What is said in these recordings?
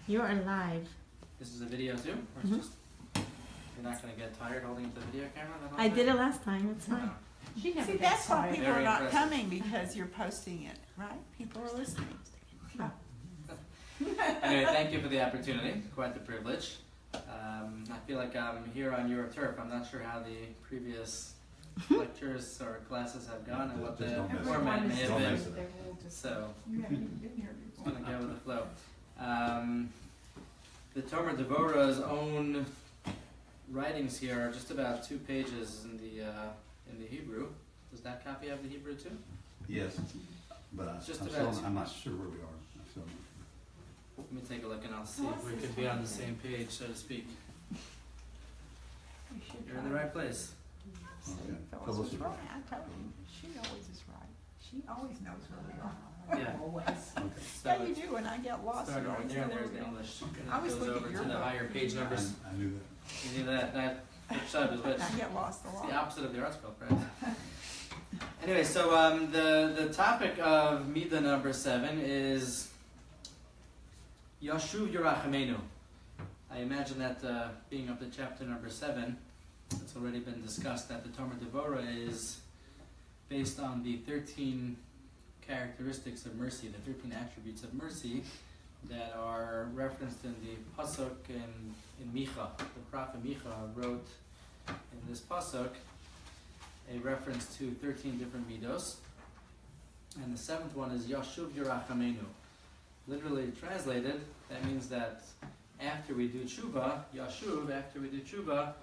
You are live. This is a video too? Or it's just, you're not going to get tired holding up the video camera? I did it last time. It's fine. She never See, gets that's why tired. people are Very not impressive. coming, because you're posting it, right? People are listening. Anyway, thank you for the opportunity. Quite the privilege. I feel like I'm here on your turf. I'm not sure how the previous lectures or classes have gone and what the format may have been. So, You haven't even been here just before. going to go with the flow. The Tomer Devorah's own writings here are just about 2 pages in the Hebrew. Does that copy have the Hebrew too? Yes, but I'm not sure where we are. Let me take a look and I'll see if we could be on the same page, so to speak. You're in the right place. Phyllis was right. I told you. She always is right. She always knows where we are. Yeah. Always. So Yeah, you do. When I get lost, start you over always there, know and where there's we the are. English. And I it was goes looking over at to your the book. higher page numbers. I knew that. You see that which side is which? I get lost a It's lot. the opposite of the article, right? Anyway, so the topic of Midah number 7 is Yashuv Yerachamenu. I imagine that being up to chapter number 7, it's already been discussed that the Tomer Devorah is based on the 13 characteristics of mercy, the 13 attributes of mercy that are referenced in the pasuk in Micha. The prophet Micha wrote in this pasuk a reference to 13 different midos, and the 7th one is Yashuv Yerachamenu. Literally translated, that means that after we do tshuva, Yashuv, after we do tshuva,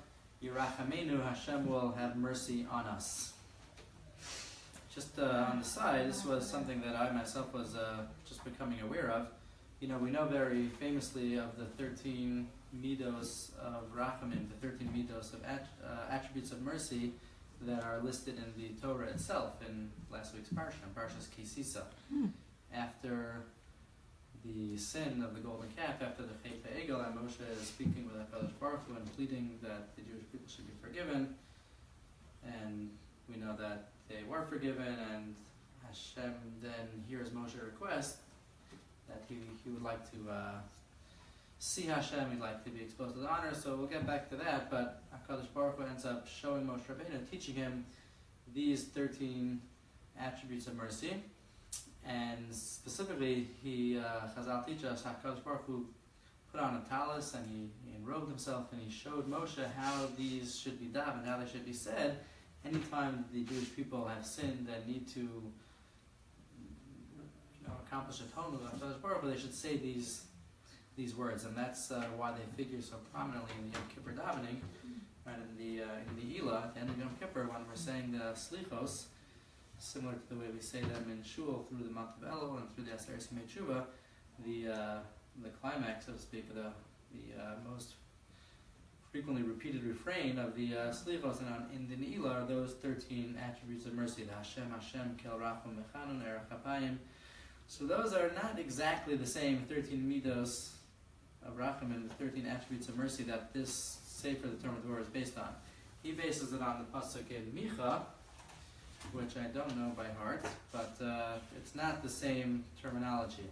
Yerachamenu, Hashem will have mercy on us. Just on the side, this was something that I myself was just becoming aware of. You know, we know very famously of the 13 midos of Rachamim, the 13 midos of attributes of mercy that are listed in the Torah itself in last week's parsha, Parshas Kisisa. After the sin of the golden calf, after the Chet HaEgel, and Moshe is speaking with HaKadosh Baruch Hu and pleading that the Jewish people should be forgiven, and we know that they were forgiven, and Hashem then hears Moshe's request that he would like to see Hashem, he'd like to be exposed to the honor, so we'll get back to that, but HaKadosh Baruch Hu ends up showing Moshe Rabbeinu, teaching him these 13 attributes of mercy, and specifically, Chazal teaches us, HaKadosh Baruch Hu put on a talus and he enrobed himself and he showed Moshe how these should be davened, how they should be said. Anytime the Jewish people have sinned and need to accomplish atonement with HaKadosh Baruch Hu, they should say these words, and that's why they figure so prominently in the Yom Kippur davening, right, in the Elah, at the end of Yom Kippur, when we're saying the Slichos, similar to the way we say them in Shul through the month of Elul and through the Aseret Yemei Tshuva, the climax, so to speak, the most frequently repeated refrain of the Slichos and in the Ne'ilah are those 13 attributes of mercy, the Hashem, Hashem, Kel Rachum, Mechanun, Erech Hapayim. So those are not exactly the same 13 midos of Rachum and the 13 attributes of mercy that this Sefer, the Tomer Devorah, is based on. He bases it on the pasuk in Micha, which I don't know by heart, but it's not the same terminology.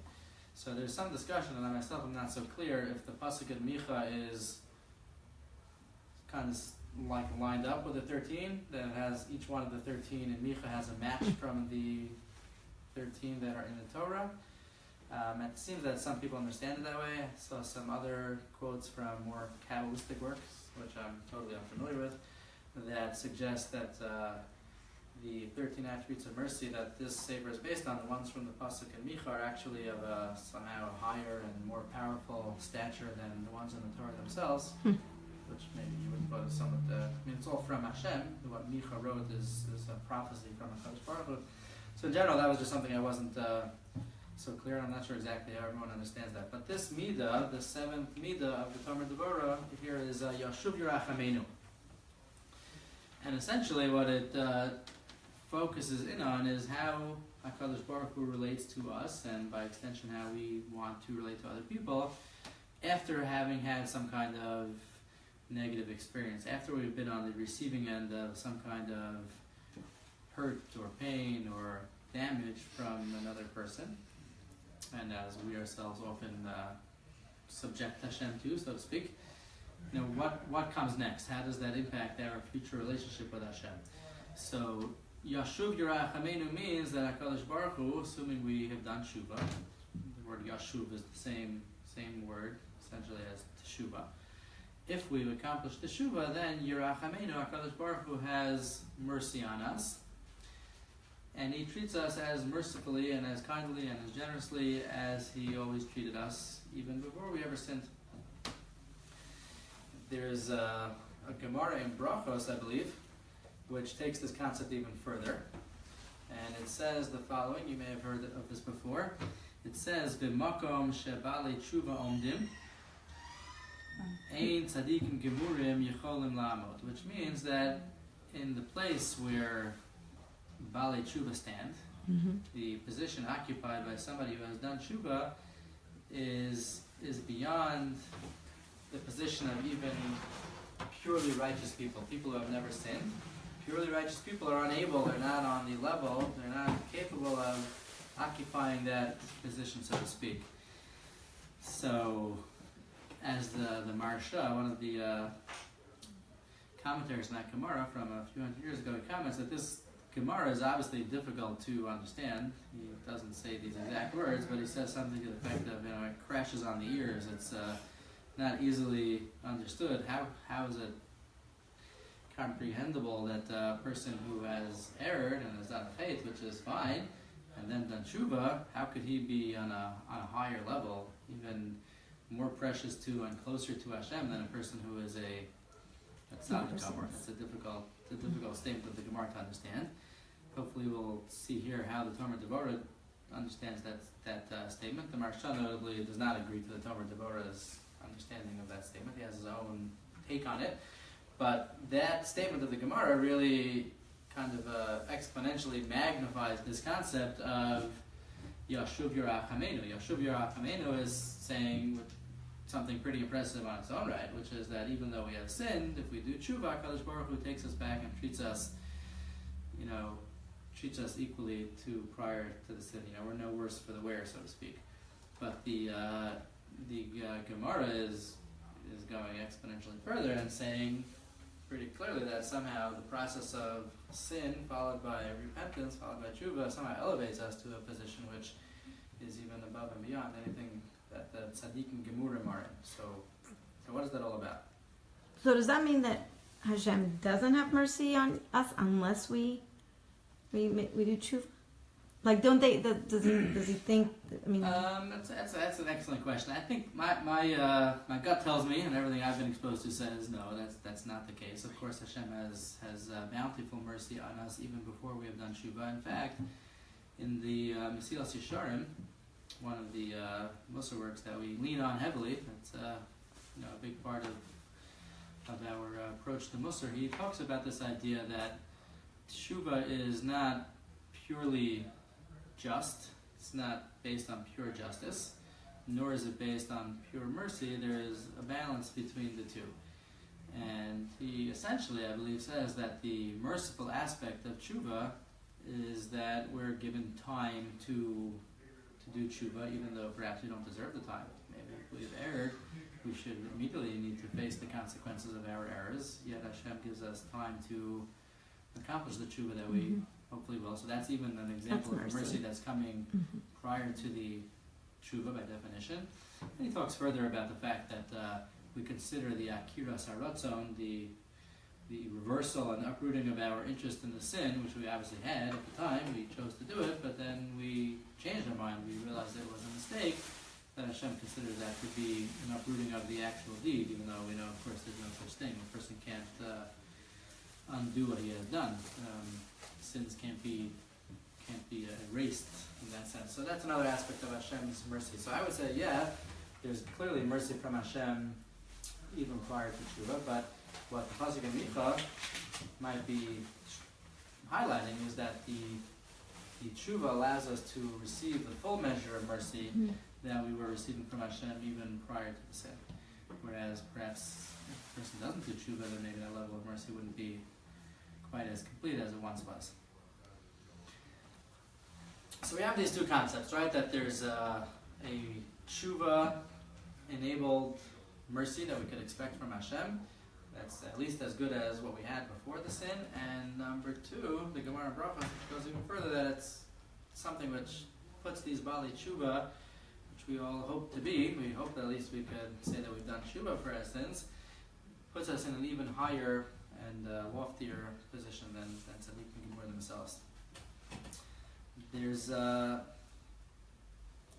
So there's some discussion, and I myself am not so clear if the pasuk in Micha is kind of like lined up with the 13, then it has each one of the 13 in Micha has a match from the 13 that are in the Torah. It seems that some people understand it that way. I saw some other quotes from more Kabbalistic works, which I'm totally unfamiliar with, that suggest that the 13 attributes of mercy that this Sefer is based on, the ones from the pasuk in Micha, are actually of somehow higher and more powerful stature than the ones in the Torah themselves, which maybe you would put as somewhat, it's all from Hashem. What Micha wrote is a prophecy from HaKadosh Baruch Hu. So in general, that was just something I wasn't so clear, and I'm not sure exactly how everyone understands that. But this Midah, the 7th Midah of the Tomer Devorah, here is Yashuv Yerachamenu. And essentially what it focuses in on is how HaKadosh Baruch Hu relates to us, and by extension how we want to relate to other people, after having had some kind of negative experience, after we've been on the receiving end of some kind of hurt or pain or damage from another person, and as we ourselves often subject Hashem to, so to speak. What comes next? How does that impact our future relationship with Hashem? So, Yashuv Yerachamenu means that HaKadosh Baruch Hu, assuming we have done Shuvah, the word Yashuv is the same word, essentially as Teshuvah. If we've accomplished the Teshuvah, then Yerachamenu, HaKadosh Baruch Hu has mercy on us, and He treats us as mercifully and as kindly and as generously as He always treated us, even before we ever sinned. There's a Gemara in Brachos, I believe, which takes this concept even further. And it says the following, you may have heard of this before. It says, B'makom shebali tshuva omdim, ein tzadikim gemurim yecholim la'amod, which means that in the place where bali tshuva stand, the position occupied by somebody who has done tshuva is beyond the position of even purely righteous people, people who have never sinned. Purely righteous people are unable, they're not on the level, they're not capable of occupying that position, so to speak. So, as the Maharsha, one of the commentaries in that Gemara from a few hundred years ago, comments that this Gemara is obviously difficult to understand. He doesn't say these exact words, but he says something to the effect of, it crashes on the ears. It's not easily understood. How is it comprehensible that a person who has erred and has done faith, which is fine, and then done tshuva, how could he be on a higher level, even more precious to and closer to Hashem than a person who is a tzaddik? It's a difficult statement of the Gemara to understand. Hopefully we'll see here how the Tomer Devorah understands that statement. The Maharsha notably does not agree to the Tomer Devorah's understanding of that statement. He has his own take on it. But that statement of the Gemara really kind of exponentially magnifies this concept of Yashuv Yerachamenu. Yashuv Yerachamenu is saying something pretty impressive on its own right, which is that even though we have sinned, if we do tshuva, HaKadosh Baruch Hu takes us back and treats us equally to prior to the sin. We're no worse for the wear, so to speak. But the Gemara is going exponentially further and saying pretty clearly that somehow the process of sin followed by repentance, followed by tshuva, somehow elevates us to a position which is even above and beyond anything that the tzaddikim gemurim are in. So what is that all about? So does that mean that Hashem doesn't have mercy on us unless we do tshuva? Like, don't they? Does he think? That's an excellent question. I think my gut tells me, and everything I've been exposed to says no. That's not the case. Of course, Hashem has bountiful mercy on us even before we have done tshuva. In fact, in the Mesilas Yesharim, one of the Musar works that we lean on heavily, that's a big part of our approach to Musar. He talks about this idea that tshuva is not purely just. It's not based on pure justice, nor is it based on pure mercy. There is a balance between the two. And he essentially, I believe, says that the merciful aspect of tshuva is that we're given time to do tshuva, even though perhaps we don't deserve the time. Maybe if we've erred, we should immediately need to face the consequences of our errors, yet Hashem gives us time to accomplish the tshuva that we hopefully will. So that's even an example of mercy that's coming prior to the tshuva by definition. And he talks further about the fact that we consider the akiras haratzon, the reversal and uprooting of our interest in the sin, which we obviously had at the time. We chose to do it, but then we changed our mind. We realized it was a mistake. That Hashem considers that to be an uprooting of the actual deed, even though we know, of course, there's no such thing. A person can't undo what he has done. Sins can't be erased in that sense. So that's another aspect of Hashem's mercy. So I would say, yeah, there's clearly mercy from Hashem even prior to tshuva, but what the Pasuk in Micha might be highlighting is that the tshuva allows us to receive the full measure of mercy that we were receiving from Hashem even prior to the sin. Whereas perhaps if a person doesn't do tshuva, then maybe that level of mercy wouldn't be quite as complete as it once was. So we have these two concepts, right? That there's a tshuva enabled mercy that we could expect from Hashem. That's at least as good as what we had before the sin. And number two, the Gemara in Brachos goes even further, that it's something which puts these Bali Tshuva, which we all hope to be, we hope that at least we could say that we've done Tshuva for our sins, puts us in an even higher and loftier position than Tzaddikim Gimur themselves. There's Gemara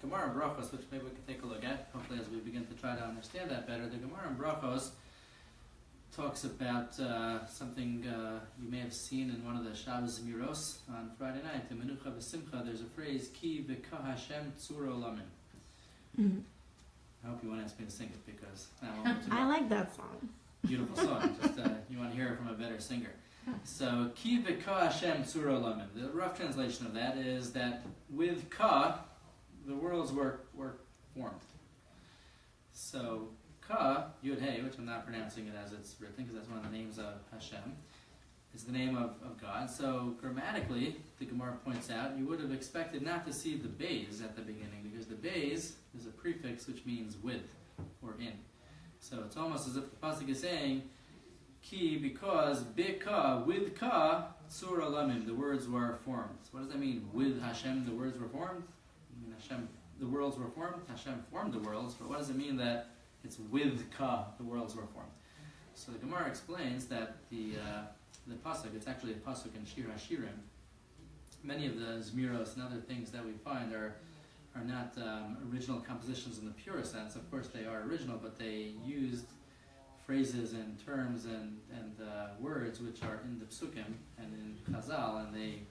in Brachos, which maybe we can take a look at, hopefully as we begin to try to understand that better. The Gemara in Brachos talks about something you may have seen in one of the Shabbos Miros on Friday night. In Menucha V'Simcha, there's a phrase, Ki V'ka Hashem Tzur Olamin. I hope you won't ask me to sing it, because I like that song. Beautiful song. Just you want to hear it from a better singer. So, Ki V'ka Hashem Tzur Olamin. The rough translation of that is that with Ka, the worlds were formed. So, Ka, Yud Hey, which I'm not pronouncing it as it's written, because that's one of the names of Hashem, is the name of God. So grammatically, the Gemara points out, you would have expected not to see the Beis at the beginning, because the Beis is a prefix which means with, or in. So it's almost as if the pasuk is saying, Ki, because, Bika, with Ka, Tzur Olamim, the words were formed. So what does that mean? With Hashem, the words were formed? I mean, Hashem, the worlds were formed? Hashem formed the worlds, but what does it mean that it's with Ka, the worlds were formed? So the Gemara explains that the pasuk, it's actually a pasuk in Shir HaShirim. Many of the Zmiros and other things that we find are not original compositions in the purest sense. Of course they are original, but they used phrases and terms and words which are in the Psukim and in Chazal, and they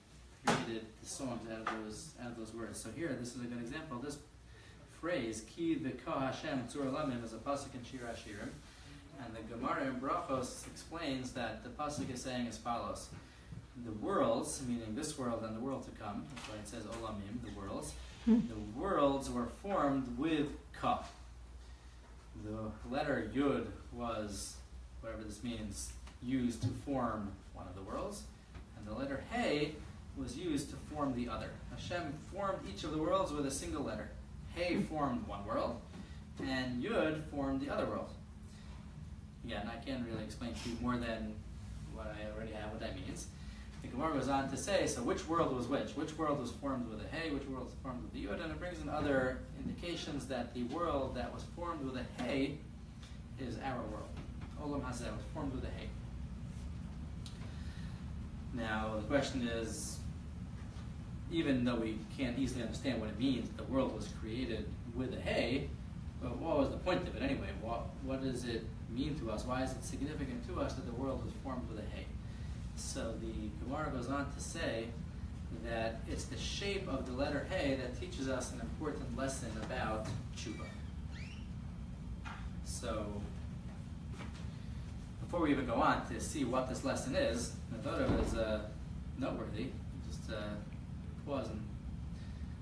created the songs out of those words. So here, this is a good example. This phrase, Ki V'ka Hashem Tzur Olamim, is a pasuk in Shir HaShirim, and the Gemara in Brachos explains that the pasuk is saying as follows: the worlds, meaning this world and the world to come, that's why it says Olamim, the worlds. The worlds were formed with Ka. The letter Yud was, whatever this means, used to form one of the worlds, and the letter Hey was used to form the other. Hashem formed each of the worlds with a single letter. Hey formed one world, and Yud formed the other world. Again, I can't really explain to you more than what I already have, what that means. The Gemara goes on to say, so which world was which? Which world was formed with a Hey, which world was formed with the Yud? And it brings in other indications that the world that was formed with a Hey is our world. Olam Hazeh was formed with a Hey. Now, the question is, even though we can't easily understand what it means, the world was created with a Hey, but what was the point of it anyway? What does it mean to us? Why is it significant to us that the world was formed with a Hey? So the Gemara goes on to say that it's the shape of the letter Hey that teaches us an important lesson about tshuva. So before we even go on to see what this lesson is, I thought it was noteworthy. Just pause and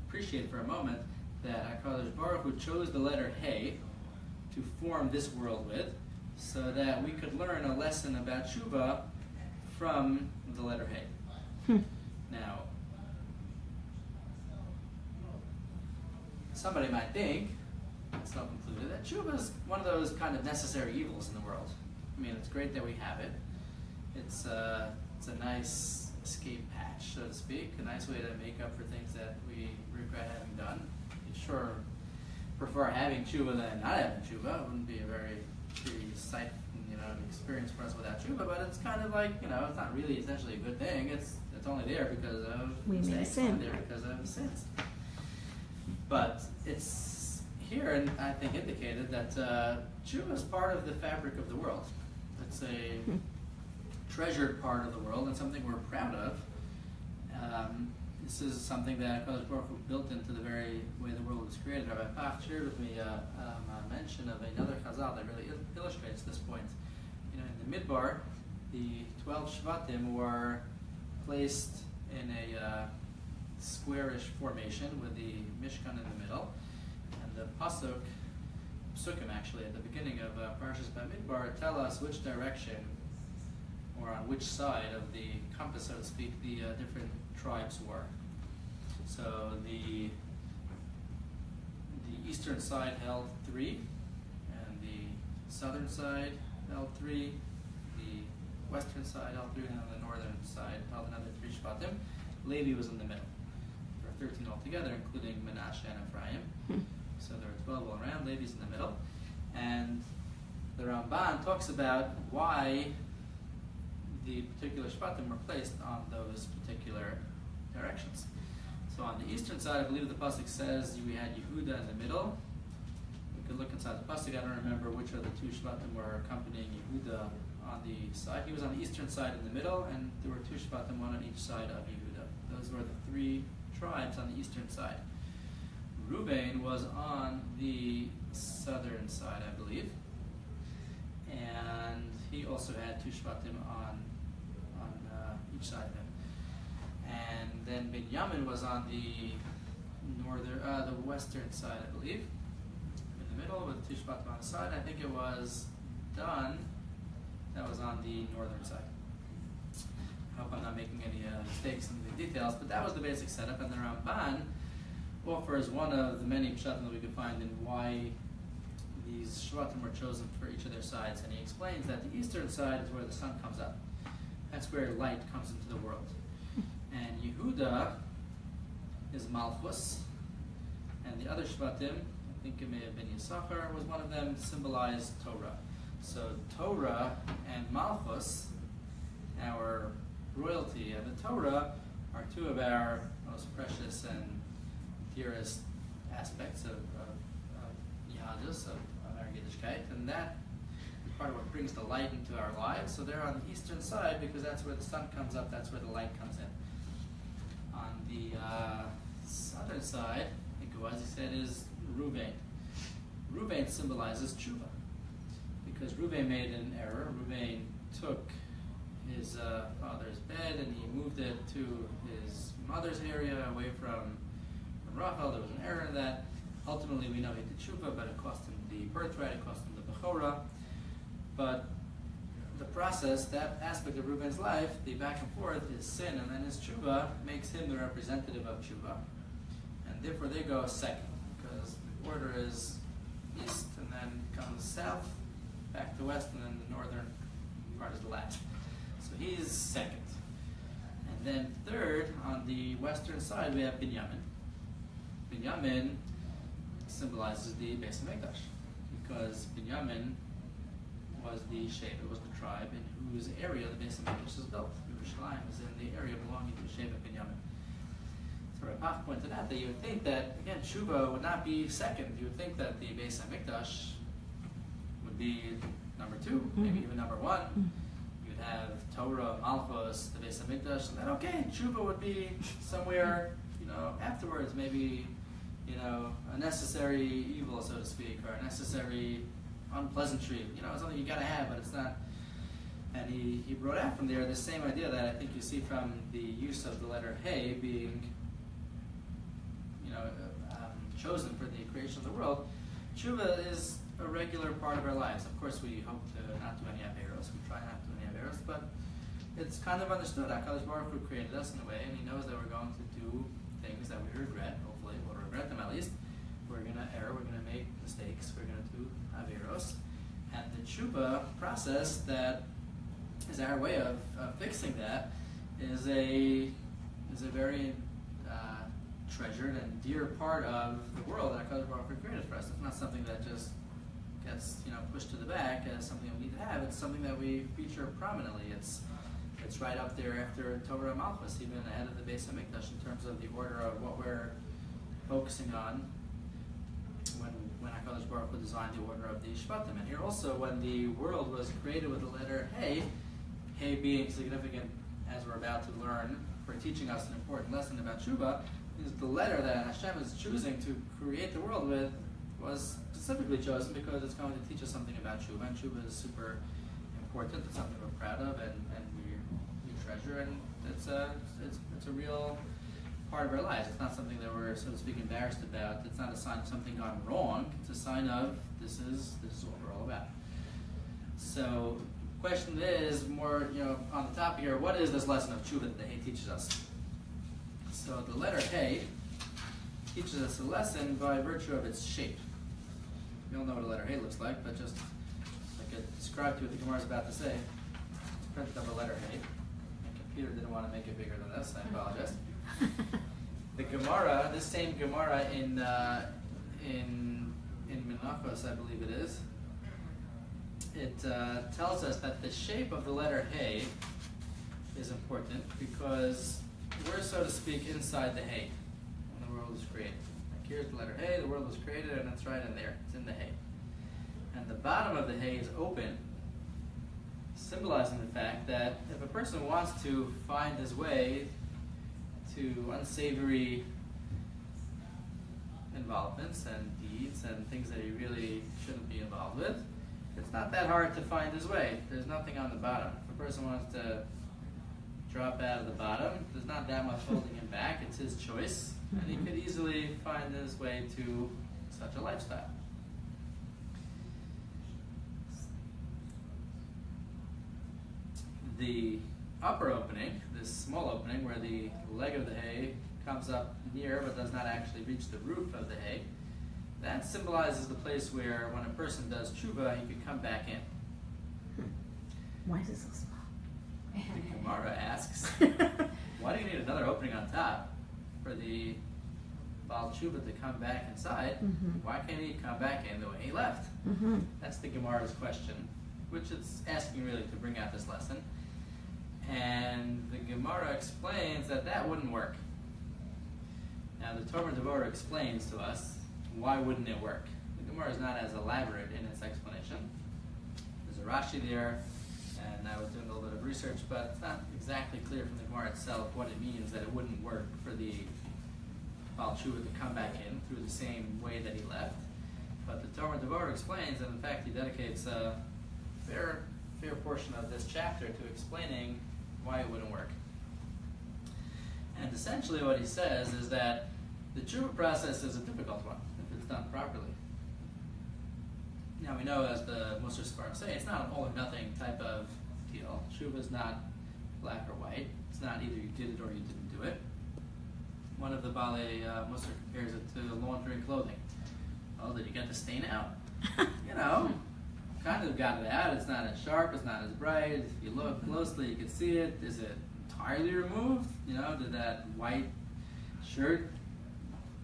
appreciate for a moment that HaKadosh Baruch Hu chose the letter Hey to form this world with, so that we could learn a lesson about tshuva from the letter Hey. Now, somebody might think, myself included, that tshuva is one of those kind of necessary evils in the world. I mean, it's great that we have it. It's a nice escape hatch, so to speak, a nice way to make up for things that we regret having done. We sure prefer having tshuva than not having tshuva. It wouldn't be a very pretty sight, experience for us without tshuva, but it's kind of like, it's not really essentially a good thing. It's only there because of mistakes. It's only there because of sins. But it's here, and I think indicated that tshuva is part of the fabric of the world. It's a treasured part of the world and something we're proud of. This is something that HaKadosh Baruch Hu built into the very way the world was created. Rabbi Pach shared with me a mention of another Chazal that really illustrates this point. In the Midbar, the 12 Shvatim were placed in a squarish formation with the Mishkan in the middle, and the Psukim actually at the beginning of Parashas Bamidbar tell us which direction or on which side of the compass, so to speak, the different tribes were. So the eastern side held 3, southern side held 3, the western side held 3, and on the northern side held another 3 Shvatim. Levi was in the middle. There were 13 altogether, including Menashe and Ephraim. So there were 12 all around. Levi's in the middle. And the Ramban talks about why the particular Shvatim were placed on those particular directions. So on the eastern side, I believe the pasuk says we had Yehuda in the middle. We could look inside the pasuk. I don't remember which of the 2 Shvatim were accompanying Yehuda on the side. He was on the eastern side in the middle, and there were 2 Shvatim, one on each side of Yehuda. Those were the 3 tribes on the eastern side. Reuben was on the southern side, I believe, and he also had 2 Shvatim on each side of him. And then Binyamin was on the western side, I believe, in the middle with 2 Shvatim on the side. I think it was Dan that was on the northern side. I hope I'm not making any mistakes in the details, but that was the basic setup. And the Ramban offers one of the many pshatim that we could find in why these Shvatim were chosen for each of their sides. And he explains that the eastern side is where the sun comes up. That's where light comes into the world. And Yehuda is Malchus, and the other Shvatim, I think it may have been Yisachar, was one of them, symbolized Torah. So Torah and Malchus, our royalty and the Torah, are 2 of our most precious and dearest aspects of Yahadus, of our Yiddishkeit, and that is part of what brings the light into our lives. So they're on the eastern side because that's where the sun comes up, that's where the light comes in. On the southern side, I think it was, he said, is Reuben. Reuben symbolizes tshuva, because Reuben made an error. Reuben took his father's bed and he moved it to his mother's area away from Rachel. There was an error in that. Ultimately, we know he did tshuva, but it cost him the birthright, it cost him the bechorah. But the process, that aspect of Reuben's life, the back and forth, his sin and then his tshuva, makes him the representative of tshuva. And therefore they go second, because the order is east and then comes south, back to west, and then the northern part is the last. So he's second. And then third, on the western side, we have Binyamin. Binyamin symbolizes the Beis HaMikdash, because Binyamin was the Sheva, was the tribe in whose area the Beis HaMikdash is built. Yerushalayim is in the area belonging to Sheva Binyamin. So Rabbi pointed out that you would think that, again, Tshuva would not be second. You would think that the Beis HaMikdash would be number 2, maybe even number 1. You'd have Torah, Malchus, the Beis HaMikdash, and then, okay, Tshuva would be somewhere, afterwards, maybe, a necessary evil, so to speak, or a necessary unpleasantry, something you gotta have, but it's not. And he brought out from there the same idea that I think you see from the use of the letter Hey being, chosen for the creation of the world. Tshuva is a regular part of our lives. Of course, we hope to not do any averos. We try not to do any averos, but it's kind of understood. HaKadosh Baruch Hu created us in a way, and He knows that we're going to do things that we regret. Hopefully, we'll regret them at least. We're going to err. We're going to make mistakes. We're going to do averos, and the tshuva process that is our way of fixing that is a very treasured and dear part of the world that HaKadosh Baruch Hu created for us. It's not something that just gets pushed to the back as something that we need to have. It's something that we feature prominently. It's right up there after Torah and Malchus, even ahead of the Beis HaMikdash in terms of the order of what we're focusing on when HaKadosh Baruch Hu designed the order of the Shvatim. And here also, when the world was created with the letter Hey, Hey being significant, as we're about to learn, for teaching us an important lesson about Tshuva, is the letter that Hashem is choosing to create the world with was specifically chosen because it's going to teach us something about Tshuva, and Tshuva is super important. It's something we're proud of and we treasure, and it's a real part of our lives. It's not something that we're, so to speak, embarrassed about. It's not a sign of something gone wrong. It's a sign of this is what we're all about. So the question is more, on the top here, what is this lesson of Tshuva that the Hey teaches us? So the letter Hey teaches us a lesson by virtue of its shape. We all know what a letter Hey looks like, but just could describe to you what the Gemara is about to say. Printed up a letter A. My computer didn't want to make it bigger than this. I apologize. The Gemara, this same Gemara in Menachos, I believe it is. It tells us that the shape of the letter Hey is important because we're, so to speak, inside the Hey when the world was created. Like here's the letter Hey, the world was created, and it's right in there. It's in the Hey. And the bottom of the Hey is open, symbolizing the fact that if a person wants to find his way to unsavory involvements and deeds and things that he really shouldn't be involved with, it's not that hard to find his way. There's nothing on the bottom. If a person wants to drop out of the bottom, there's not that much holding him back. It's his choice, and he could easily find his way to such a lifestyle. The upper opening, this small opening where the leg of the hay comes up near but does not actually reach the roof of the hay, that symbolizes the place where when a person does tshuva, he could come back in. Why is it so small? The Gemara asks, why do you need another opening on top for the Baal Tshuva to come back inside? Why can't he come back in the way he left? That's the Gemara's question, which it's asking really to bring out this lesson. And the Gemara explains that that wouldn't work. Now the Tomer Devorah explains to us why wouldn't it work. The Gemara is not as elaborate in its explanation. There's a Rashi there, and I was doing a little bit of research, but it's not exactly clear from the Gemara itself what it means that it wouldn't work for the Baal Tshuva to come back in through the same way that he left. But the Tomer Devorah explains, and in fact he dedicates a fair portion of this chapter to explaining why it wouldn't work. And essentially what he says is that the tshuva process is a difficult one if it's done properly. Now we know, as the Musar Sfarim say, it's not an all or nothing type of deal. Tshuva is not black or white. It's not either you did it or you didn't do it. One of the Bale Musar compares it to laundering clothing. Oh, did you get the stain out? You know, kind of got it out. It's not as sharp, it's not as bright. If you look closely, you can see it. Is it entirely removed? You know, did that white shirt,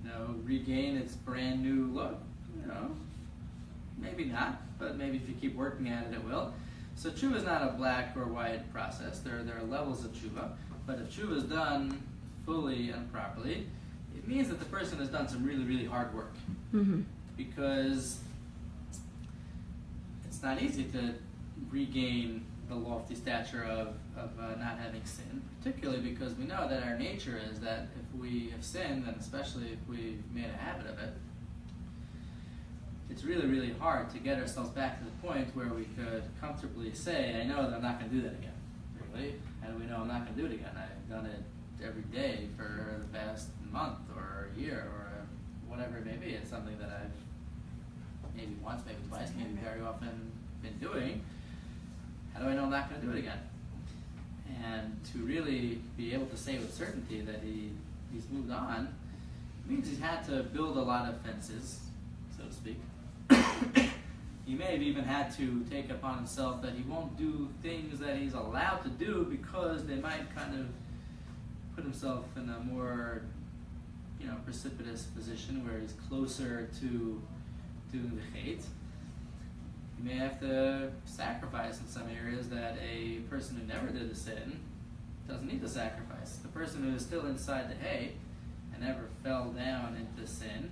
you know, regain its brand new look? You know, maybe not, but maybe if you keep working at it, it will. So tshuva is not a black or white process. There are levels of tshuva, but if tshuva is done fully and properly, it means that the person has done some really, really hard work. Because it's not easy to regain the lofty stature of not having sin, particularly because we know that our nature is that if we have sinned, and especially if we've made a habit of it, it's really, really hard to get ourselves back to the point where we could comfortably say, I know that I'm not going to do that again. Really? How do we know I'm not going to do it again? I've done it every day for the past month or a year or whatever it may be. It's something that I've maybe once, maybe twice, maybe very often been doing. How do I know I'm not going to do it again? And to really be able to say with certainty that he's moved on means he's had to build a lot of fences, so to speak. He may have even had to take upon himself that he won't do things that he's allowed to do because they might kind of put himself in a more, you know, precipitous position where he's closer to doing the hate. You may have to sacrifice in some areas that a person who never did the sin doesn't need to sacrifice. The person who is still inside the hay and never fell down into sin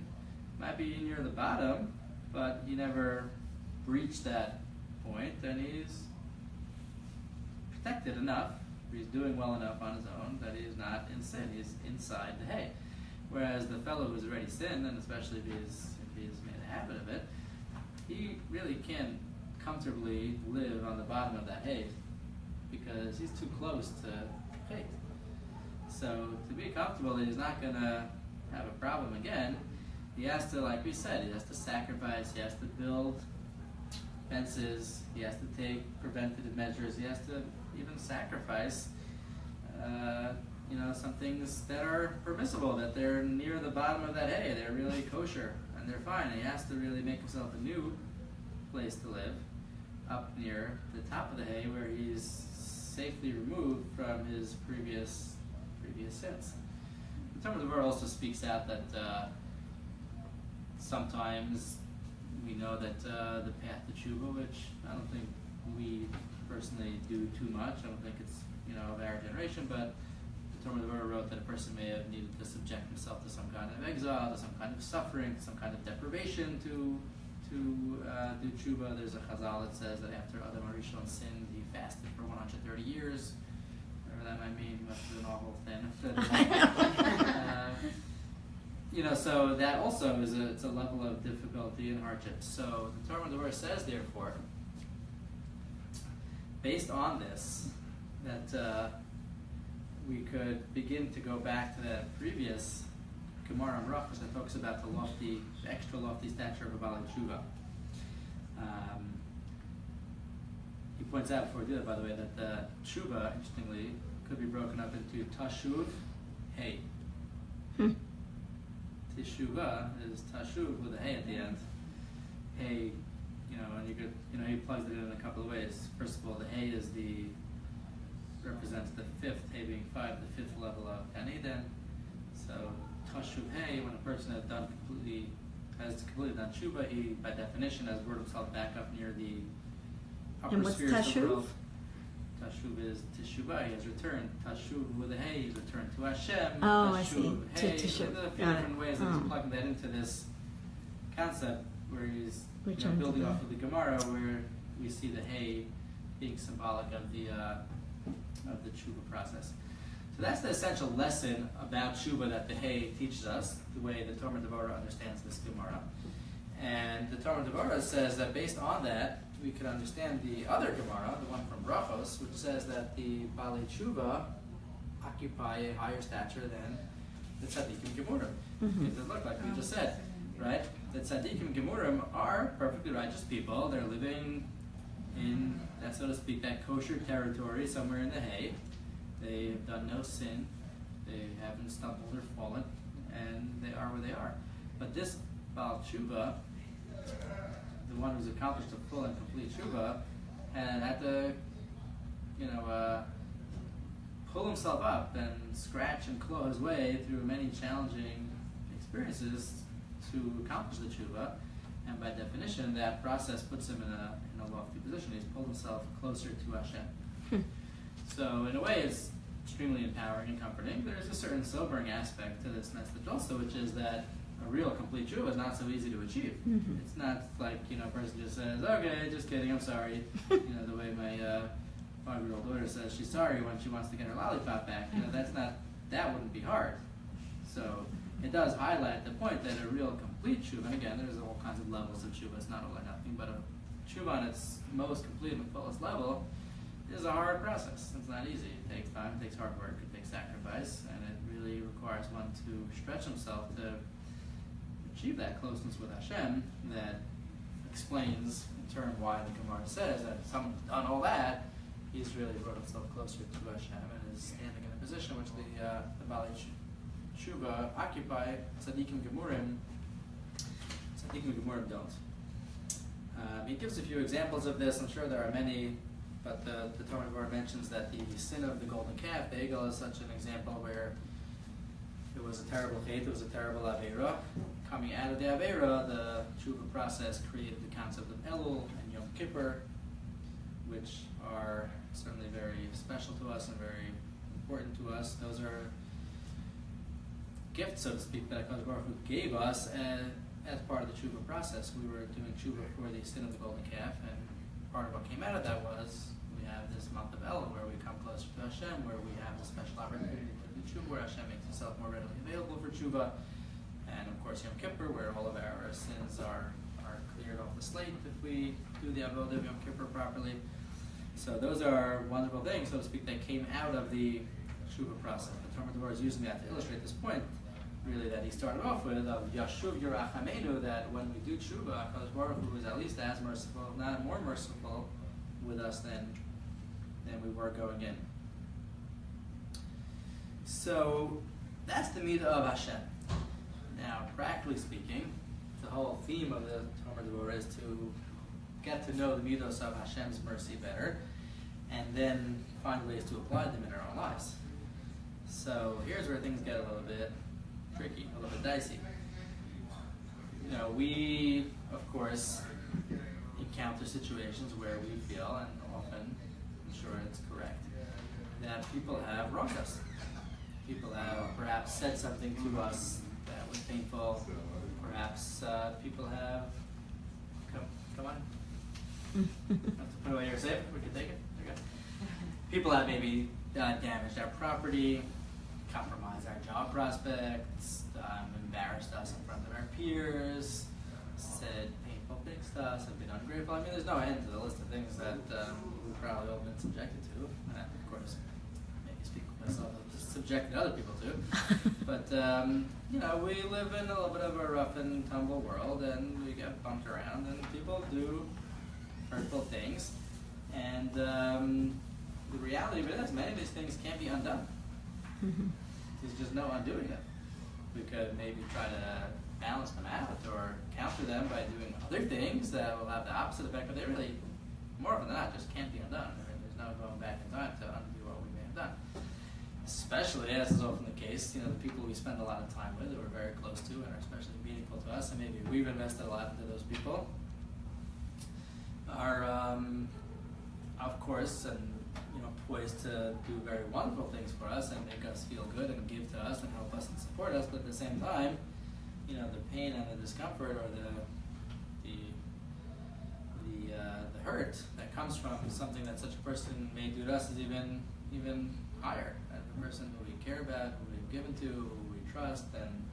might be near the bottom, but he never breached that point, and he's protected enough, he's doing well enough on his own that he is not in sin, he's inside the hay. Whereas the fellow who's already sinned, and especially if he's made a habit of it, he really can't comfortably live on the bottom of that hay because he's too close to hate. So to be comfortable that he's not going to have a problem again, he has to, like we said, he has to sacrifice, he has to build fences, he has to take preventative measures, he has to even sacrifice some things that are permissible, that they're near the bottom of that hay, they're really kosher and they're fine, and he has to really make himself a new place to live up near the top of the hay where he's safely removed from his previous sins. The Tomer Devorah also speaks out that sometimes we know that the path to tshuva, which I don't think we personally do too much. I don't think it's of our generation, but the Tomer Devorah wrote that a person may have needed to subject himself to some kind of exile, to some kind of suffering, to some kind of deprivation to do tshuva. There's a chazal that says that after Adam HaRishon sinned, he fasted for 130 years. Whatever that might mean, he must have been awful then. So that also is it's a level of difficulty and hardship. So the Tomer Devorah says, therefore, based on this, that we could begin to go back to that previous Gemara on Brachos that talks about the extra lofty stature of a Balei Tshuva. He points out before we do that, by the way, that the Tshuva, interestingly, could be broken up into Tashuv, Hey. Teshuva is Tashuv with a Hey at the end. Hey, and you could, he plugs it in a couple of ways. First of all, the Hey represents the fifth, Hey being 5, the fifth level of Gan Eden. So Tashuv Hey, when a person has completely done tshuva, he by definition has brought himself back up near the upper spheres of the world. Tashuv is Teshuvah, he has returned. Tashuv with a Hey, he's returned to Hashem. Oh, Tashuv, I see. Hey. There's a few different ways that he's Oh. plugging that into this concept where he's Return to building the- off of the Gemara, where we see the Hey being symbolic of the tshuva process. So that's the essential lesson about tshuva that the Hey teaches us, the way the Tomer Devorah understands this Gemara. And the Tomer Devorah says that based on that, we can understand the other Gemara, the one from Brachos, which says that the Balei Tshuva occupy a higher stature than the Tzaddikim Gemurim. It does look like we just said, right? The Tzaddikim Gemurim are perfectly righteous people. They're living in that, so to speak, that kosher territory somewhere in the hay. They have done no sin. They haven't stumbled or fallen, and they are where they are. But this Baal Tshuva, the one who's accomplished a full and complete tshuva, and had to, pull himself up and scratch and claw his way through many challenging experiences to accomplish the tshuva, and by definition, that process puts him in a lofty position. He's pulled himself closer to Hashem. So, in a way, it's extremely empowering and comforting. There's a certain sobering aspect to this message also, which is that a real complete tshuva is not so easy to achieve. It's not like, a person just says, okay, just kidding, I'm sorry. The way my 5-year-old daughter says she's sorry when she wants to get her lollipop back. That wouldn't be hard. So it does highlight the point that a real complete tshuva, and again, there's all kinds of levels of tshuva, it's not all or nothing, but a tshuva on its most complete and fullest level is a hard process. It's not easy. It takes time, it takes hard work, it takes sacrifice, and it really requires one to stretch himself to achieve that closeness with Hashem that explains in turn why the Gemara says that if someone's done all that, he's really brought himself closer to Hashem and is standing in a position which the Balei Tshuva occupy. Tzaddikim Gemurim don't. He gives a few examples of this. I'm sure there are many, but the Tomer Devorah mentions that the sin of the golden calf, the Egel, is such an example where it was a terrible fate, it was a terrible Aveira. Coming out of the Aveira, the tshuva process created the concept of Elul and Yom Kippur, which are certainly very special to us and very important to us. Those are gifts, so to speak, that HaKadosh Baruch Hu gave us as part of the tshuva process. We were doing tshuva for the sin of the golden calf, and part of what came out of that was we have this month of Elul where we come closer to Hashem, where we have a special opportunity to do tshuva, where Hashem makes himself more readily available for tshuva. And of course Yom Kippur, where all of our sins are cleared off the slate if we do the avodah of Yom Kippur properly. So those are wonderful things, so to speak, that came out of the tshuva process. The Tomer Devorah is using that to illustrate this point, really, that he started off with, of Yashuv Yerachamenu, that when we do tshuva, HaKadosh Baruch Hu is at least as merciful, if not more merciful, with us than we were going in. So that's the midah of Hashem. Now, practically speaking, the whole theme of the Tomer Devorah is to get to know the midos of Hashem's mercy better, and then find ways to apply them in our own lives. So here's where things get a little bit tricky, a little bit dicey. We, of course, encounter situations where we feel, and often, I'm sure it's correct, that people have wronged us. People have perhaps said something to us that was painful. Perhaps people have... Come on. Have to put away your safe. We can take it. Okay. People have maybe damaged our property, compromised our job prospects, embarrassed us in front of our peers, said painful things to us, have been ungrateful. I mean, there's no end to the list of things that we've probably all been subjected to. And of course, maybe speaking for myself, I've just subjected other people to. But, we live in a little bit of a rough and tumble world, and we get bumped around, and people do hurtful things. And the reality of it is many of these things can't be undone. There's just no undoing them. We could maybe try to balance them out or counter them by doing other things that will have the opposite effect, but they really, more often than not, just can't be undone. I mean, there's no going back in time to undo what we may have done. Especially, as is often the case, the people we spend a lot of time with, that we're very close to and are especially meaningful to us, and maybe we've invested a lot into those people, are, of course, and poised to do very wonderful things for us and make us feel good and give to us and help us and support us, but at the same time, the pain and the discomfort or the hurt that comes from something that such a person may do to us is even higher. And the person who we care about, who we've given to, who we trust, and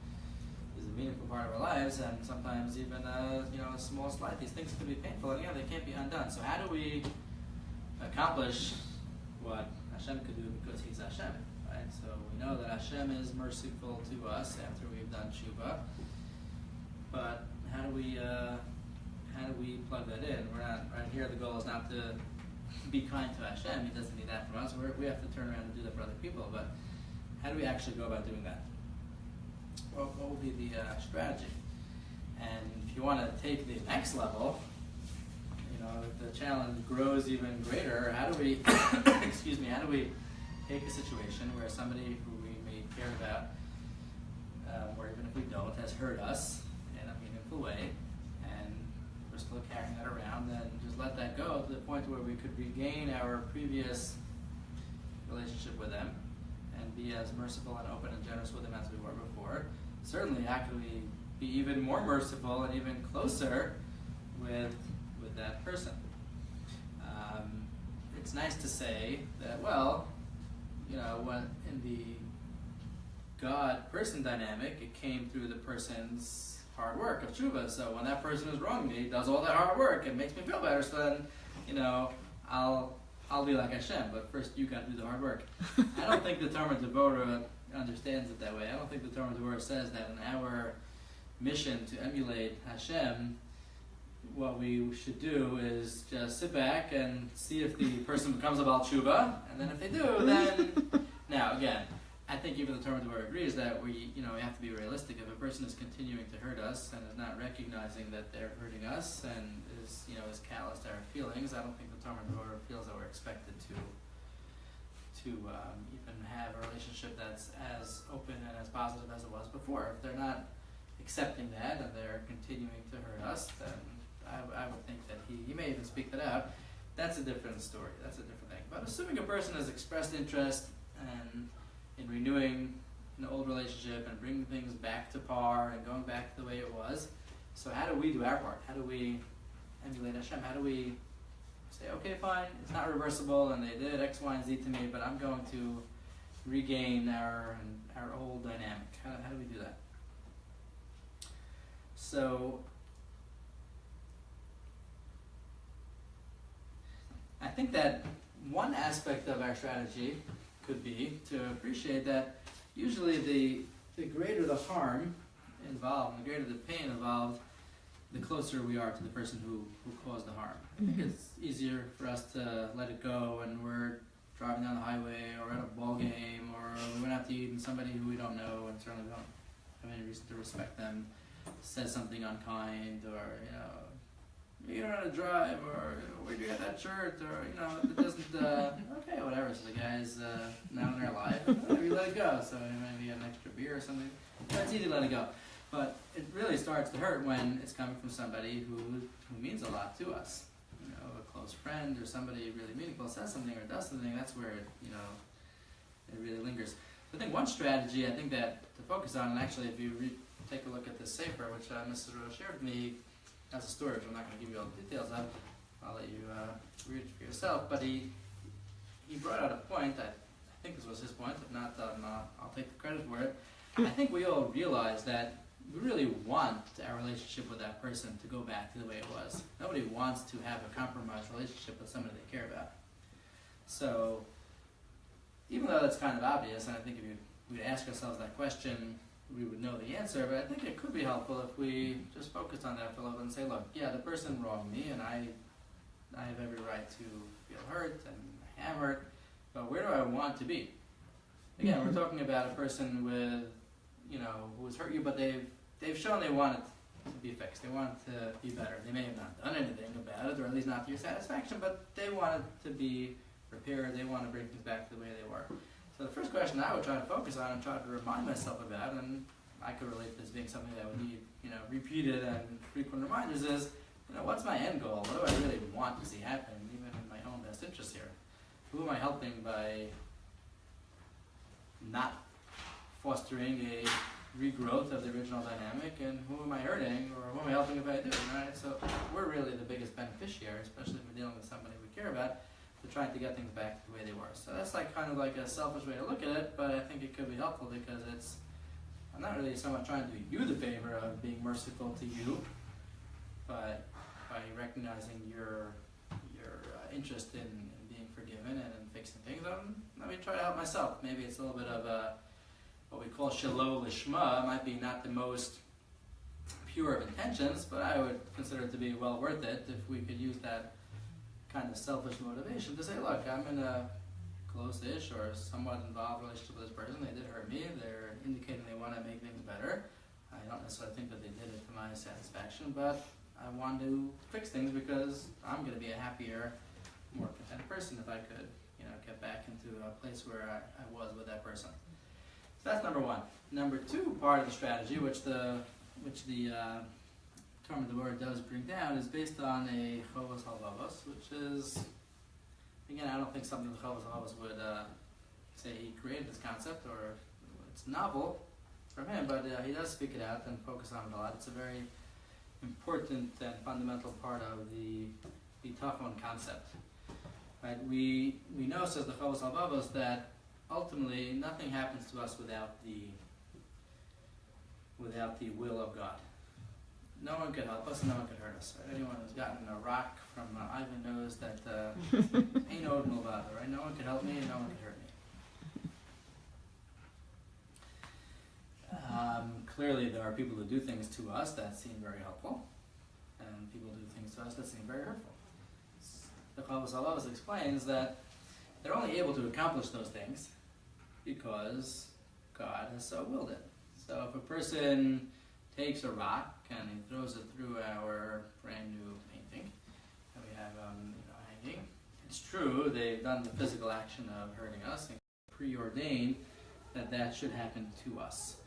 is a meaningful part of our lives, and sometimes even a small slight. These things can be painful, and they can't be undone. So how do we accomplish what Hashem could do because He's Hashem, right? So we know that Hashem is merciful to us after we've done tshuva, but how do we plug that in? We're not right here. The goal is not to be kind to Hashem. He doesn't need that from us. We have to turn around and do that for other people. But how do we actually go about doing that? What will be the strategy? And if you want to take the next level, the challenge grows even greater. How do we, how do we take a situation where somebody who we may care about, or even if we don't, has hurt us in a meaningful way, and we're still carrying that around, and just let that go to the point where we could regain our previous relationship with them and be as merciful and open and generous with them as we were before. Certainly, actually, be even more merciful and even closer with that person. It's nice to say that, when in the God-person dynamic, it came through the person's hard work of tshuva. So when that person has wronged me, does all that hard work and makes me feel better, so then, I'll be like Hashem, but first you got to do the hard work. I don't think the Tomer Devorah understands it that way. I don't think the Tomer Devorah says that in our mission to emulate Hashem, what we should do is just sit back and see if the person becomes a Baal Tshuva, and then if they do, then... Now, again, I think even the Tomer Devorah agrees that we have to be realistic. If a person is continuing to hurt us and is not recognizing that they're hurting us and is callous to our feelings, I don't think the Tomer Devorah feels that we're expected to even have a relationship that's as open and as positive as it was before. If they're not accepting that and they're continuing to hurt us, then I would think that he may even speak that out. That's a different story. That's a different thing. But assuming a person has expressed interest and in renewing an old relationship and bringing things back to par and going back to the way it was, so how do we do our part? How do we emulate Hashem? How do we say, okay, fine, it's not reversible and they did X, Y, and Z to me, but I'm going to regain our old dynamic. How do we do that? So I think that one aspect of our strategy could be to appreciate that usually the greater the harm involved, the greater the pain involved, the closer we are to the person who caused the harm. I think it's easier for us to let it go when we're driving down the highway or at a ball game or we went out to eat and somebody who we don't know and certainly don't have any reason to respect them says something unkind or, you don't know how to drive, or where'd you get that shirt, or it doesn't. Okay, whatever. So the guy's now in their life. Maybe let it go. So maybe an extra beer or something. It's easy to let it go. But it really starts to hurt when it's coming from somebody who means a lot to us. A close friend or somebody really meaningful says something or does something. That's where it really lingers. I think one strategy I think that to focus on, and actually if you take a look at this sefer, which Mrs. Rose shared with me as a story, which I'm not going to give you all the details of, I'll let you read it for yourself, but he brought out a point, I think this was his point, if not, I'll take the credit for it. I think we all realize that we really want our relationship with that person to go back to the way it was. Nobody wants to have a compromised relationship with somebody they care about. So, even though that's kind of obvious, and I think if we'd ask ourselves that question, we would know the answer, but I think it could be helpful if we just focused on that for a little bit and say, look, yeah, the person wronged me, and I have every right to feel hurt, and I am hurt, but where do I want to be? Again, we're talking about a person with, who has hurt you, but they've shown they want it to be fixed. They want it to be better. They may have not done anything about it, or at least not to your satisfaction, but they want it to be repaired. They want to bring things back to the way they were. So the first question I would try to focus on and try to remind myself about, and I could relate this being something that would need, repeated and frequent reminders, is, what's my end goal? What do I really want to see happen, even in my own best interest here? Who am I helping by not fostering a regrowth of the original dynamic, and who am I hurting, or who am I helping if I do, right? So we're really the biggest beneficiary, especially if we're dealing with somebody we care about, to trying to get things back to the way they were. So that's kind of like a selfish way to look at it, but I think it could be helpful because I'm not really so much trying to do you the favor of being merciful to you, but by recognizing your interest in being forgiven and in fixing things, let me try to help myself. Maybe it's a little bit of what we call shalom lishma. It might be not the most pure of intentions, but I would consider it to be well worth it if we could use that kind of selfish motivation to say, look, I'm in a close-ish or somewhat involved relationship with this person. They did hurt me. They're indicating they want to make things better. I don't necessarily think that they did it to my satisfaction, but I want to fix things because I'm going to be a happier, more content person if I could, get back into a place where I was with that person. So that's number one. Number two part of the strategy, which the Tomer Devorah does bring down, is based on a Chovos Halvavos, which is, again, I don't think something the Chovos Halvavos would say he created this concept or it's novel from him, but he does speak it out and focus on it a lot. It's a very important and fundamental part of the Bitachon concept. Right? We know, says the Chovos Halvavos, that ultimately nothing happens to us without the will of God. No one could help us and no one could hurt us. Right? Anyone who's gotten a rock from Ivan knows that ain't no bother, right? No one could help me and no one could hurt me. Clearly there are people who do things to us that seem very helpful, and people do things to us that seem very hurtful. The Chovos Halvavos explains that they're only able to accomplish those things because God has so willed it. So if a person takes a rock and he throws it through our brand new painting that we have hanging, it's true they've done the physical action of hurting us and preordained that should happen to us.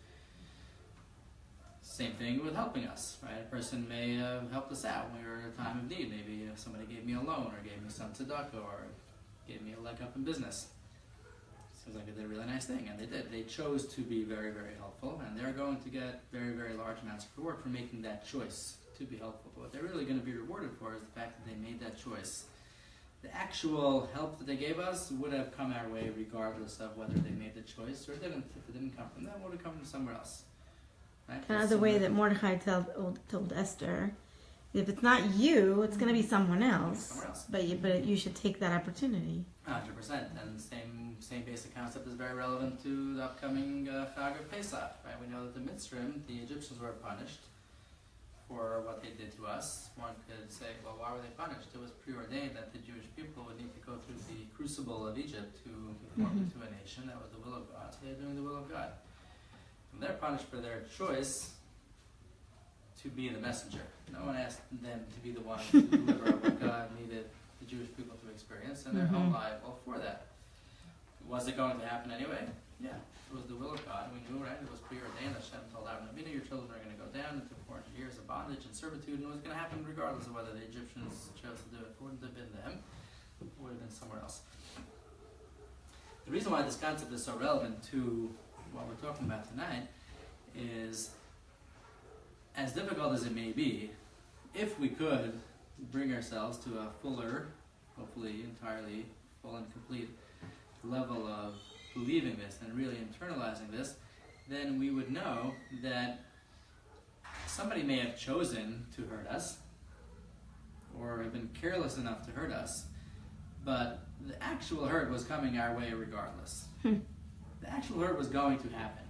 Same thing with helping us, right? A person may have helped us out when we were in a time of need. Maybe somebody gave me a loan or gave me some tzedakah or gave me a leg up in business. Seems like they did a really nice thing, and they did. They chose to be very, very helpful, and they're going to get very, very large amounts of reward for making that choice to be helpful. But what they're really going to be rewarded for is the fact that they made that choice. The actual help that they gave us would have come our way regardless of whether they made the choice or didn't. If it didn't come from them, it would have come from somewhere else. Right? Kind of the way that Mordechai told Esther, if it's not you, it's going to be someone else. But you should take that opportunity. 100%. And same basic concept is very relevant to the upcoming Chag of Pesach. Right? We know that the Mitzrim, the Egyptians, were punished for what they did to us. One could say, well, why were they punished? It was preordained that the Jewish people would need to go through the crucible of Egypt to form into a nation. That was the will of God. So they're doing the will of God. And they're punished for their choice to be the messenger. No one asked them to be the one to deliver what God needed the Jewish people to experience, and they're held liable for that. Was it going to happen anyway? Yeah, it was the will of God. We knew, right? It was preordained. Hashem told Abraham, your children are going to go down into 400 years of bondage and servitude, and it was going to happen regardless of whether the Egyptians chose to do it. It wouldn't have been them. It would have been somewhere else. The reason why this concept is so relevant to what we're talking about tonight is, as difficult as it may be, if we could bring ourselves to a fuller, hopefully entirely full and complete level of believing this and really internalizing this, then we would know that somebody may have chosen to hurt us or have been careless enough to hurt us, but the actual hurt was coming our way regardless. The actual hurt was going to happen.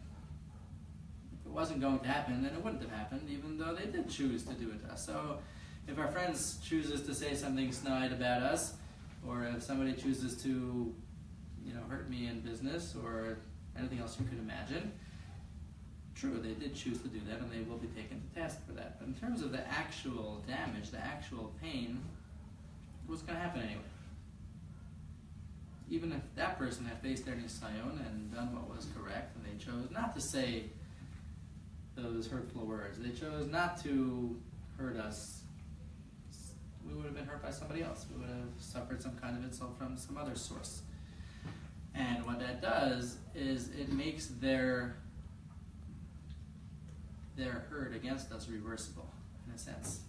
If it wasn't going to happen, then it wouldn't have happened, even though they did choose to do it to us. So if our friends chooses to say something snide about us, or if somebody chooses to, hurt me in business or anything else you could imagine, true, they did choose to do that, and they will be taken to task for that. But in terms of the actual damage, the actual pain, it was going to happen anyway. Even if that person had faced their nisayon and done what was correct, and they chose not to say those hurtful words, they chose not to hurt us, we would have been hurt by somebody else. We would have suffered some kind of insult from some other source. And what that does is it makes their hurt against us reversible, in a sense.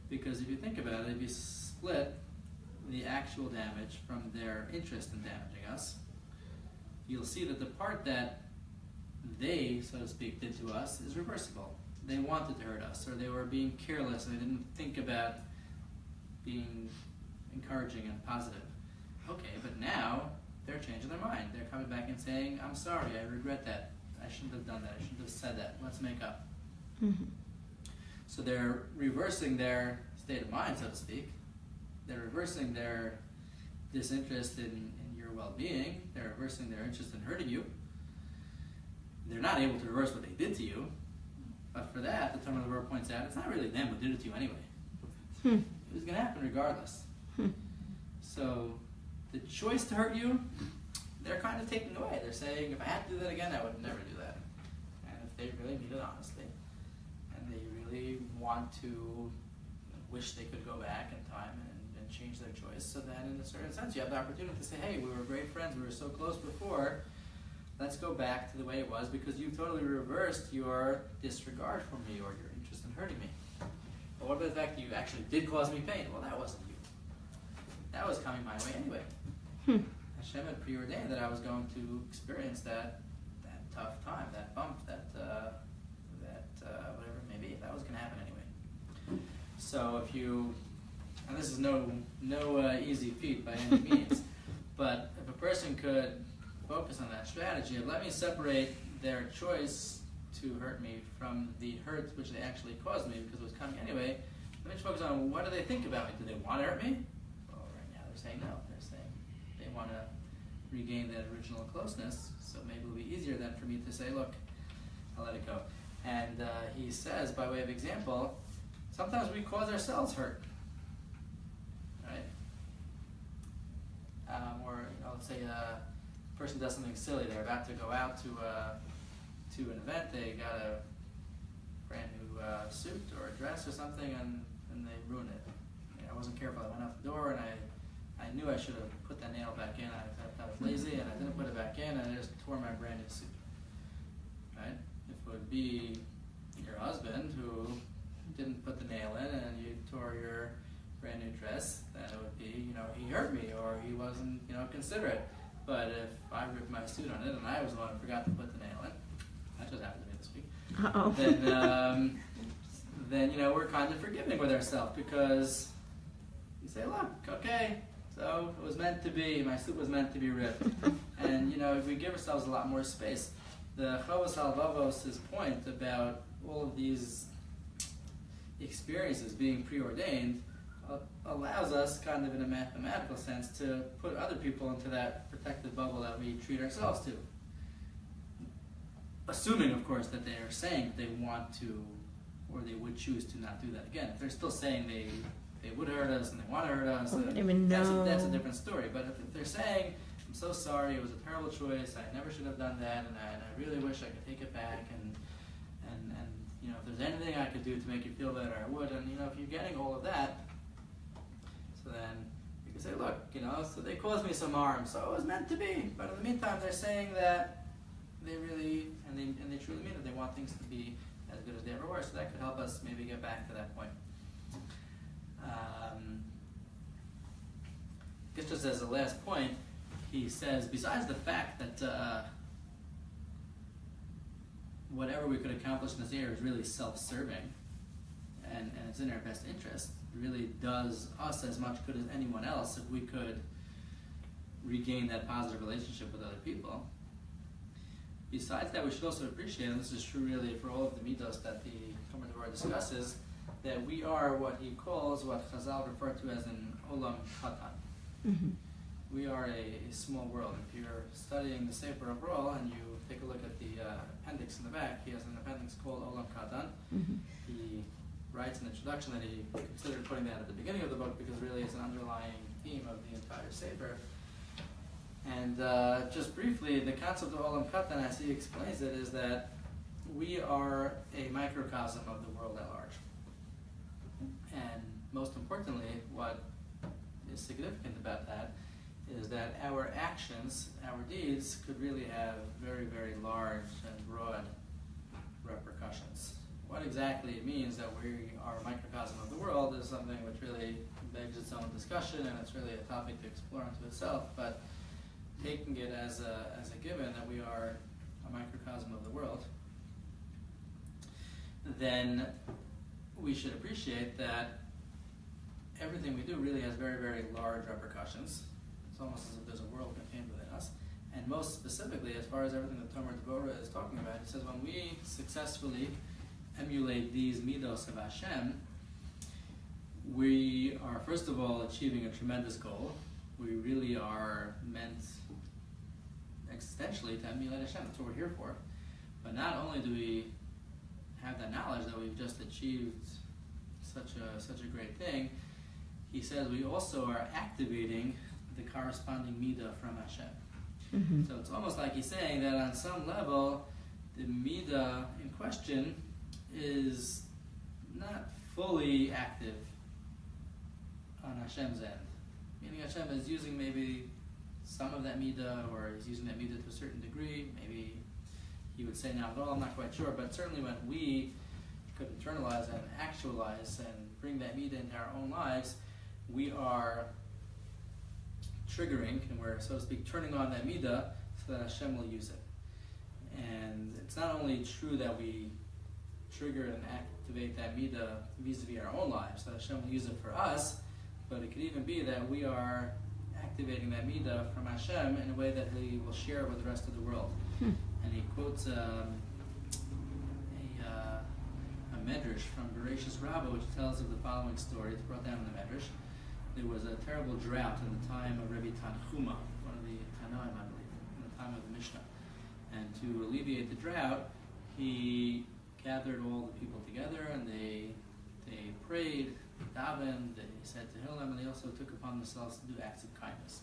Because if you think about it, if you split the actual damage from their interest in damaging us, you'll see that the part that they, so to speak, did to us is reversible. They wanted to hurt us, or they were being careless, and they didn't think about being encouraging and positive. Okay, but now they're changing their mind. They're coming back and saying, I'm sorry, I regret that. I shouldn't have done that. I shouldn't have said that. Let's make up. So they're reversing their state of mind, so to speak. They're reversing their disinterest in your well-being. They're reversing their interest in hurting you. They're not able to reverse what they did to you. But for that, the Tomer Devorah points out, it's not really them who did it to you anyway. It was going to happen regardless. So the choice to hurt you, they're kind of taking away. They're saying, if I had to do that again, I would never do that. And if they really mean it honestly, and they really want to wish they could go back in time and change their choice, so that in a certain sense you have the opportunity to say, hey, we were great friends, we were so close before, let's go back to the way it was, because you totally reversed your disregard for me or your interest in hurting me. But what about the fact that you actually did cause me pain? Well, that wasn't you. That was coming my way anyway. Hashem had preordained that I was going to experience that tough time, that bump, that whatever it may be. That was going to happen anyway. So if you, and this is no easy feat by any means, but if a person could focus on that strategy of, let me separate their choice to hurt me from the hurt which they actually caused me because it was coming anyway, let me just focus on, what do they think about me? Do they want to hurt me? Well, right now they're saying no. They're saying they want to regain that original closeness, so maybe it'll be easier then for me to say, look, I'll let it go. And he says, by way of example, sometimes we cause ourselves hurt, right? Or let's say a person does something silly. They're about to go out to an event. They got a brand new suit or a dress or something, and they ruin it. I wasn't careful. I went out the door, and I knew I should have put that nail back in. I was lazy, and I didn't put it back in, and I just tore my brand new suit. Right? If it would be your husband who didn't put the nail in and you tore your brand new dress, then it would be, he hurt me or he wasn't, considerate. But if I ripped my suit on it and I was the one who forgot to put the nail in, that just happened to me this week. Then we're kind of forgiving with ourselves, because you say, look, okay, so it was meant to be, my suit was meant to be ripped. And we give ourselves a lot more space. The Chovos HaLevavos' point about all of these experiences being preordained allows us, kind of in a mathematical sense, to put other people into that protected bubble that we treat ourselves to. Assuming, of course, that they are saying they want to or they would choose to not do that again. If they're still saying they would hurt us and they want to hurt us, I don't even know. that's a different story. But if they're saying, I'm so sorry, it was a terrible choice, I never should have done that, and I really wish I could take it back, and you know, if there's anything I could do to make you feel better, I would. And you know, if you're getting all of that, so then you can say, look, you know, so they caused me some harm, so it was meant to be. But in the meantime, they're saying that they really, and they truly mean it. They want things to be as good as they ever were. So that could help us maybe get back to that point. I guess just as a last point, he says, besides the fact that whatever we could accomplish in this area is really self-serving, and it's in our best interest, it really does us as much good as anyone else if we could regain that positive relationship with other people. Besides that, we should also appreciate, and this is true really for all of the midos that the Tomer Devorah discusses, that we are what he calls, what Chazal refer to as an olam katan. Mm-hmm. We are a small world. If you're studying the Sefer overall and you take a look at the appendix in the back, he has an appendix called Olam Katan. Mm-hmm. He writes in the introduction that he considered putting that at the beginning of the book because really it's an underlying theme of the entire Sefer. And just briefly, the concept of Olam Katan, as he explains it, is that we are a microcosm of the world at large. And most importantly, what is significant about that is that our actions, our deeds, could really have very, very large and broad repercussions. What exactly it means that we are a microcosm of the world is something which really begs its own discussion, and it's really a topic to explore unto itself. But taking it as a given that we are a microcosm of the world, then we should appreciate that everything we do really has very, very large repercussions. It's almost as if there's a world contained within us. And most specifically, as far as everything that Tomer Devorah is talking about, he says when we successfully emulate these midos of Hashem, we are first of all achieving a tremendous goal. We really are meant existentially to emulate Hashem. That's what we're here for. But not only do we have that knowledge that we've just achieved such a great thing, he says we also are activating the corresponding midah from Hashem. Mm-hmm. So it's almost like he's saying that on some level, the midah in question is not fully active on Hashem's end. Meaning Hashem is using maybe some of that midah, or he's using that midah to a certain degree. Maybe he would say not at all, I'm not quite sure. But certainly when we could internalize and actualize and bring that midah into our own lives, we are triggering, and we're, so to speak, turning on that midah so that Hashem will use it. And it's not only true that we trigger and activate that midah vis-a-vis our own lives, that Hashem will use it for us, but it could even be that we are activating that midah from Hashem in a way that He will share it with the rest of the world. And he quotes a medrash from Bereshis Rabbah, which tells of the following story. It's brought down in the medrash. There was a terrible drought in the time of Rabbi Tanchuma, one of the Tanoim, I believe, in the time of the Mishnah. And to alleviate the drought, he gathered all the people together, and they prayed, davened, they said Tehillim, and they also took upon themselves to do acts of kindness.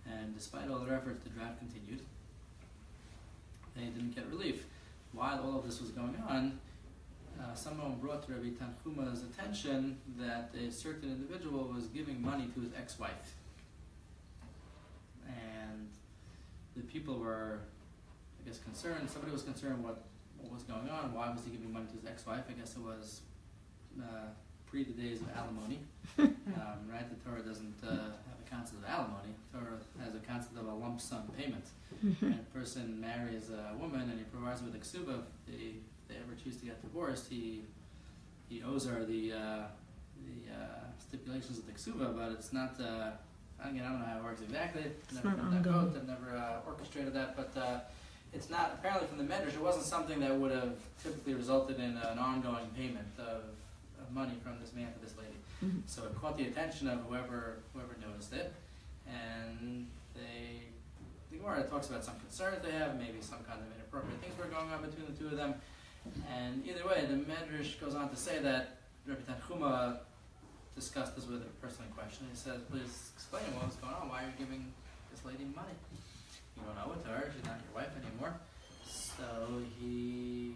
And despite all their efforts, the drought continued. They didn't get relief. While all of this was going on, someone brought to Rabbi Tanchuma's attention that a certain individual was giving money to his ex-wife. And the people were, I guess, concerned. Somebody was concerned what was going on. Why was he giving money to his ex-wife? I guess it was pre the days of alimony. Right? The Torah doesn't have a concept of alimony. The Torah has a concept of a lump sum payment. When a person marries a woman and he provides her with a ksuba, if they ever choose to get divorced, he owes her the stipulations of the ksuba, but it's not. I don't know how it works exactly. I've never read that quote. I've never orchestrated that, but it's not. Apparently, from the medrash, it wasn't something that would have typically resulted in an ongoing payment of money from this man to this lady. Mm-hmm. So it caught the attention of whoever noticed it, and the Gemara talks about some concerns they have, maybe some kind of inappropriate things were going on between the two of them, And either way, the Medrash goes on to say that Rabbi Tanchuma discussed this with the person in question. He says, please explain what was going on. Why are you giving this lady money? You don't owe it to her. She's not your wife anymore. So he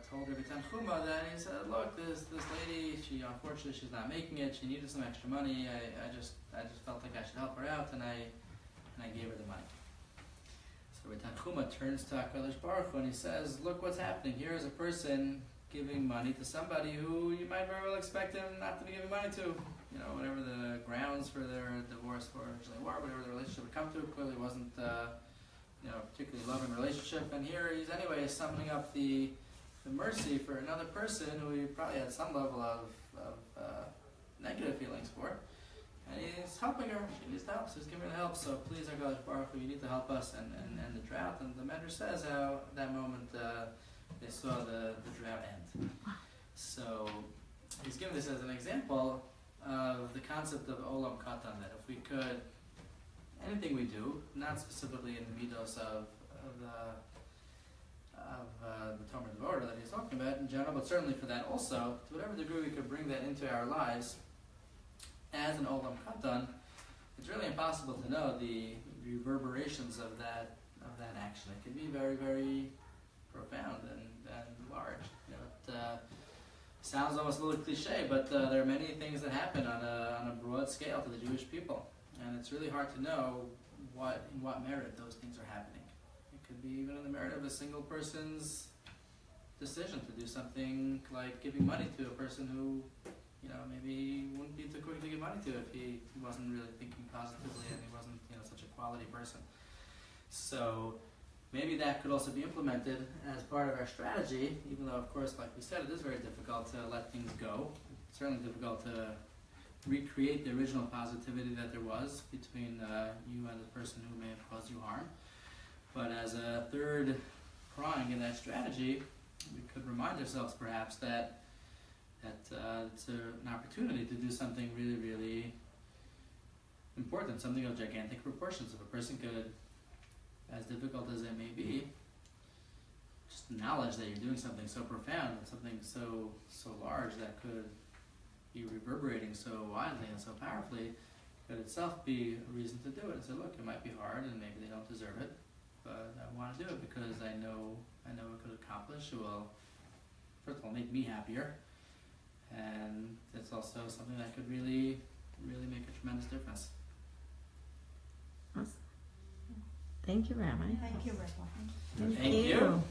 told Rabbi Tanchuma that he said, look, this lady, unfortunately she's not making it. She needed some extra money. I just felt like I should help her out, and I gave her the money. So Rabbi Tanchuma turns to HaKadosh Baruch Hu and he says, look what's happening. Here is a person giving money to somebody who you might very well expect him not to be giving money to. You know, whatever the grounds for their divorce originally were, whatever the relationship would come to, clearly wasn't particularly loving relationship. And here he's anyway summoning up the mercy for another person who he probably had some level of negative feelings for. And he's helping her. She needs help, so he's giving her help. So please, HaKadosh Baruch Hu, you need to help us and end the drought. And the Medrash says how at that moment they saw the drought end. So he's giving this as an example of the concept of Olam Katan, that if we could, anything we do, not specifically in the midos of the Tomer Devorah that he's talking about in general, but certainly for that also, to whatever degree we could bring that into our lives as an Olam Katan, it's really impossible to know the reverberations of that action. It can be very, very profound and large. You know, it sounds almost a little cliche, but there are many things that happen on a broad scale to the Jewish people, and it's really hard to know in what merit those things are happening. It could be even in the merit of a single person's decision to do something like giving money to a person who, maybe wouldn't be too quick to give money to if he wasn't really thinking positively and he wasn't, such a quality person. So maybe that could also be implemented as part of our strategy, even though, of course, like we said, it is very difficult to let things go. It's certainly difficult to recreate the original positivity that there was between you and the person who may have caused you harm. But as a third prong in that strategy, we could remind ourselves perhaps that it's an opportunity to do something really, really important, something of gigantic proportions. If a person could, as difficult as it may be, just acknowledge that you're doing something so profound and something so large that could be reverberating so widely and so powerfully, could itself be a reason to do it. And say, look, it might be hard and maybe they don't deserve it, but I want to do it because I know it could accomplish. It will, first of all, make me happier, and it's also something that could really, really make a tremendous difference. Awesome. Thank you, Rabbi. Thank you, Rabbi. Thank Thank you.